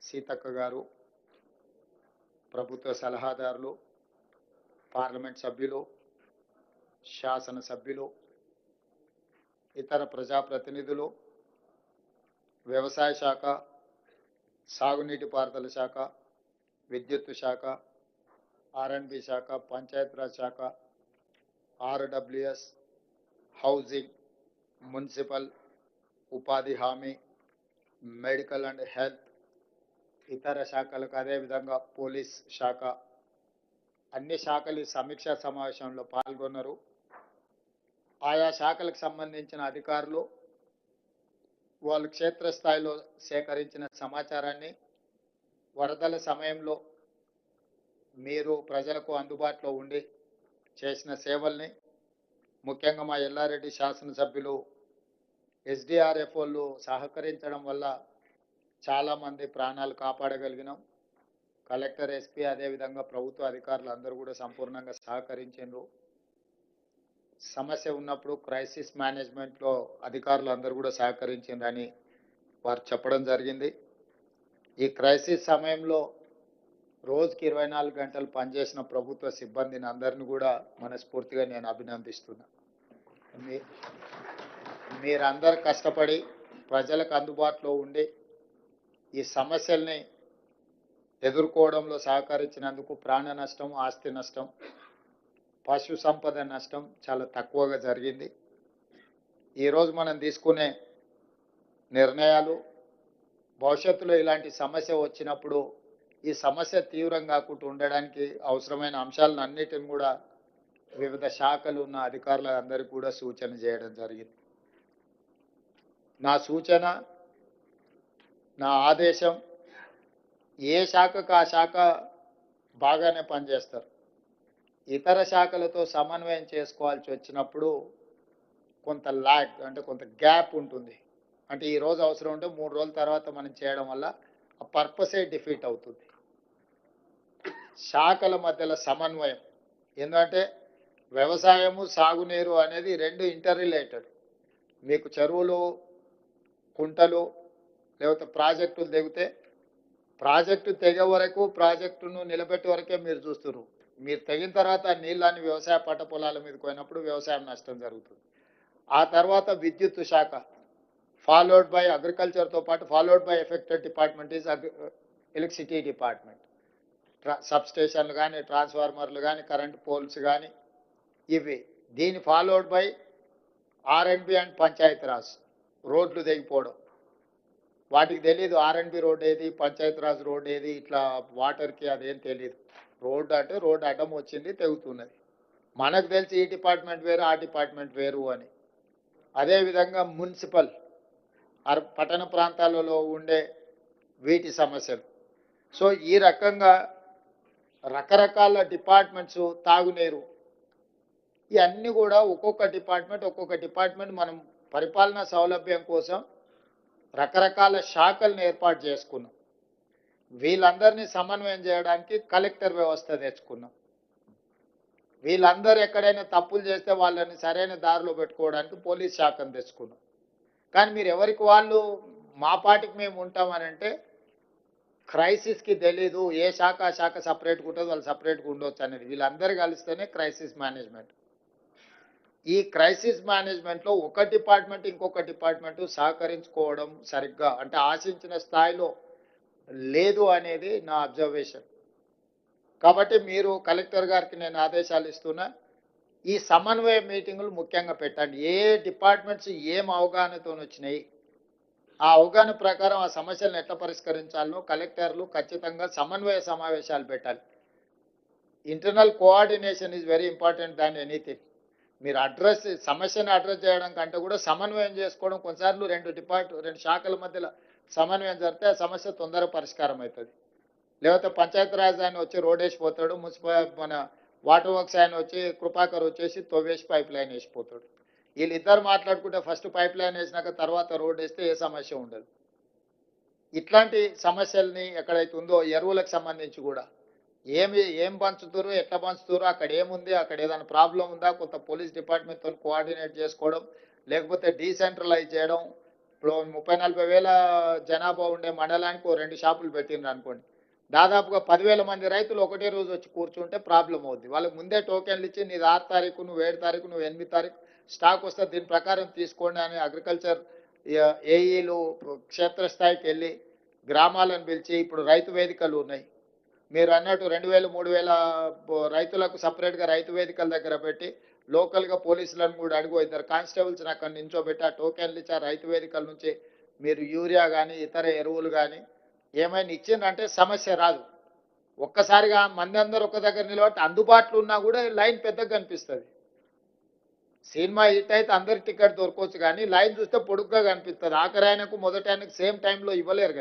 సీతక్క గారు, ప్రభుత్వ సలహాదారులు, పార్లమెంట్ సభ్యులు, శాసన సభ్యులు, ఇతర ప్రజాప్రతినిధులు, వ్యవసాయ శాఖ, సాగునీటి పారుదల శాఖ, విద్యుత్ శాఖ, ఆర్ఎండ్బి శాఖ, పంచాయతీరాజ్ శాఖ, ఆర్డబ్ల్యూఎస్, హౌసింగ్, మున్సిపల్, ఉపాధి హామీ, మెడికల్ అండ్ హెల్త్, ఇతర శాఖలకు అదేవిధంగా పోలీస్ శాఖ, అన్ని శాఖలు ఈ సమీక్షా సమావేశంలో పాల్గొన్నారు. ఆయా శాఖలకు సంబంధించిన అధికారులు వాళ్ళు క్షేత్రస్థాయిలో సేకరించిన సమాచారాన్ని, వరదల సమయంలో మీరు ప్రజలకు అందుబాటులో ఉండి చేసిన సేవల్ని, ముఖ్యంగా మా ఎల్లారెడ్డి శాసనసభ్యులు ఎస్డిఆర్ఎఫ్ వాళ్ళు సహకరించడం వల్ల చాలామంది ప్రాణాలు కాపాడగలిగినాం. కలెక్టర్, ఎస్పీ, అదేవిధంగా ప్రభుత్వ అధికారులు అందరూ కూడా సంపూర్ణంగా సహకరించారు. సమస్య ఉన్నప్పుడు క్రైసిస్ మేనేజ్మెంట్లో అధికారులు అందరూ కూడా సహకరించిందని వారు చెప్పడం జరిగింది. ఈ క్రైసిస్ సమయంలో రోజుకి 24 గంటలు పనిచేసిన ప్రభుత్వ సిబ్బందిని అందరిని కూడా మనస్ఫూర్తిగా నేను అభినందిస్తున్నా. మీరందరూ కష్టపడి ప్రజలకు అందుబాటులో ఉండి ఈ సమస్యల్ని ఎదుర్కోవడంలో సహకరించినందుకు ప్రాణ నష్టం, ఆస్తి నష్టం, పశు సంపద నష్టం చాలా తక్కువగా జరిగింది. ఈరోజు మనం తీసుకునే నిర్ణయాలు భవిష్యత్తులో ఇలాంటి సమస్య వచ్చినప్పుడు ఈ సమస్య తీవ్రం కాకుండా ఉండడానికి అవసరమైన అంశాలను అన్నిటిని కూడా వివిధ శాఖలు ఉన్న అధికారులందరికీ కూడా సూచన చేయడం జరిగింది. నా సూచన, నా ఆదేశం, ఏ శాఖకు ఆ శాఖ బాగానే పనిచేస్తారు. ఇతర శాఖలతో సమన్వయం చేసుకోవాల్సి వచ్చినప్పుడు కొంత ల్యాగ్, అంటే కొంత గ్యాప్ ఉంటుంది. అంటే ఈరోజు అవసరం ఉంటే 3 రోజుల తర్వాత మనం చేయడం వల్ల ఆ పర్పసే డిఫీట్ అవుతుంది. శాఖల మధ్యలో సమన్వయం, ఎందుకంటే వ్యవసాయము, సాగునీరు అనేది రెండు ఇంటర్ రిలేటెడ్. మీకు చెరువులు, కుంటలు లేకపోతే ప్రాజెక్టులు తెగితే ప్రాజెక్టు తెగే వరకు, ప్రాజెక్టును నిలబెట్టే వరకే మీరు చూస్తున్నారు. మీరు తెగిన తర్వాత నీళ్ళని వ్యవసాయ పంట పొలాల మీదకి పోయినప్పుడు వ్యవసాయం నష్టం జరుగుతుంది. ఆ తర్వాత విద్యుత్ శాఖ, ఫాలోడ్ బై అగ్రికల్చర్తో పాటు followed by affected department is electricity department. సబ్స్టేషన్లు కానీ, ట్రాన్స్ఫార్మర్లు కానీ, కరెంట్ పోల్స్ కానీ, ఇవి. దీని followed by R and B and Panchayati Raj, రోడ్లు తెగిపోవడం. వాటికి తెలియదు ఆర్ఎండ్బి రోడ్ ఏది, పంచాయతీరాజ్ రోడ్ ఏది, ఇట్లా వాటర్కి అదేం తెలియదు. రోడ్డు అంటే రోడ్డు అడ్డం వచ్చింది, తెగుతున్నది. మనకు తెలిసి ఈ డిపార్ట్మెంట్ వేరు, ఆ డిపార్ట్మెంట్ వేరు అని. అదేవిధంగా మున్సిపల్, పట్టణ ప్రాంతాలలో ఉండే వీటి సమస్యలు. సో ఈ రకంగా రకరకాల డిపార్ట్మెంట్స్, తాగునీరు, ఇవన్నీ కూడా ఒక్కొక్క డిపార్ట్మెంట్ మనం పరిపాలనా సౌలభ్యం కోసం రకరకాల శాఖలను ఏర్పాటు చేసుకున్నాం. వీళ్ళందరినీ సమన్వయం చేయడానికి కలెక్టర్ వ్యవస్థ తెచ్చుకున్నాం. వీళ్ళందరూ ఎక్కడైనా తప్పులు చేస్తే వాళ్ళని సరైన దారిలో పెట్టుకోవడానికి పోలీస్ శాఖను తెచ్చుకున్నాం. కానీ మీరు ఎవరికి వాళ్ళు మా పాటికి మేము ఉంటామని అంటే క్రైసిస్కి తెలీదు, ఏ శాఖ ఆ శాఖ సపరేట్గా ఉంటుంది, వాళ్ళు సపరేట్గా ఉండొచ్చు అనేది. వీళ్ళందరూ కలిస్తేనే క్రైసిస్ మేనేజ్మెంట్. ఈ క్రైసిస్ మేనేజ్మెంట్లో ఒక డిపార్ట్మెంట్ ఇంకొక డిపార్ట్మెంట్ సహకరించుకోవడం సరిగ్గా, అంటే ఆశించిన స్థాయిలో లేదు అనేది నా అబ్జర్వేషన్. కాబట్టి మీరు కలెక్టర్ గారికి నేను ఆదేశాలు ఇస్తున్నా, ఈ సమన్వయ మీటింగులు ముఖ్యంగా పెట్టండి. ఏ డిపార్ట్మెంట్స్ ఏం అవగాహనతో వచ్చినాయి, ఆ అవగాహన ప్రకారం ఆ సమస్యలను ఎట్లా పరిష్కరించాలనో కలెక్టర్లు ఖచ్చితంగా సమన్వయ సమావేశాలు పెట్టాలి. Internal coordination is very important than anything. మీరు సమస్యను అడ్రస్ చేయడం కంటే కూడా సమన్వయం చేసుకోవడం. కొన్నిసార్లు రెండు శాఖల మధ్యలో సమన్వయం జరిగితే ఆ సమస్య తొందరగా పరిష్కారం అవుతుంది. లేకపోతే పంచాయతీరాజ్ ఆయన వచ్చి రోడ్ వేసిపోతాడు, మన వాటర్ వర్క్స్ ఆయన వచ్చి కృపాకర్ వచ్చేసి తవ్వేసి పైప్ లైన్ వేసిపోతాడు. వీళ్ళిద్దరు మాట్లాడుకుంటే ఫస్ట్ పైప్ లైన్ వేసినాక తర్వాత రోడ్ వేస్తే ఏ సమస్య ఉండదు. ఇట్లాంటి సమస్యల్ని ఎక్కడైతే ఉందో ఎరువులకు సంబంధించి కూడా ఏం పంచుతారు, ఎట్లా పంచుతారు, అక్కడ ఏముంది, అక్కడ ఏదైనా ప్రాబ్లం ఉందా, కొంత పోలీస్ డిపార్ట్మెంట్తో కోఆర్డినేట్ చేసుకోవడం, లేకపోతే డీసెంట్రలైజ్ చేయడం, ఇప్పుడు 30-40 వేల జనాభా ఉండే మండలానికి ఓ 2 షాపులు పెట్టిండ్రు అనుకోండి. దాదాపుగా 10,000 మంది రైతులు ఒకటే రోజు వచ్చి కూర్చుంటే ప్రాబ్లం అవుద్ది. వాళ్ళకి ముందే టోకెన్లు ఇచ్చి నీది 6 తారీఖు, నువ్వు 7 తారీఖు, నువ్వు 8 తారీఖు స్టాక్ వస్తే దీని ప్రకారం తీసుకోండి అని అగ్రికల్చర్ ఏఈలు క్షేత్రస్థాయికి వెళ్ళి గ్రామాలను పిలిచి ఇప్పుడు రైతు వేదికలు ఉన్నాయి. మీరు అన్నట్టు 2,000, 3,000 రైతులకు సపరేట్గా రైతు వేదికల దగ్గర పెట్టి లోకల్గా పోలీసులను కూడా అడుగు, ఇద్దరు కానిస్టేబుల్స్ని అక్కడ నించోబెట్టి ఆ టోకెన్లు ఇచ్చి ఆ రైతు వేదికల నుంచి మీరు యూరియా కానీ ఇతర ఎరువులు కానీ ఏమైనా ఇచ్చిందంటే సమస్య రాదు. ఒక్కసారిగా మంది అందరూ ఒక దగ్గర నిలబట్టి అందుబాటులో ఉన్నా కూడా లైన్ పెద్దగా కనిపిస్తుంది. సినిమా హిట్ అయితే అందరికి టికెట్ దొరకవచ్చు కానీ లైన్ చూస్తే పొడుగ్గా కనిపిస్తుంది. ఆఖరి ఆయనకు మొదటి ఆయనకు సేమ్ టైంలో ఇవ్వలేరు కదా.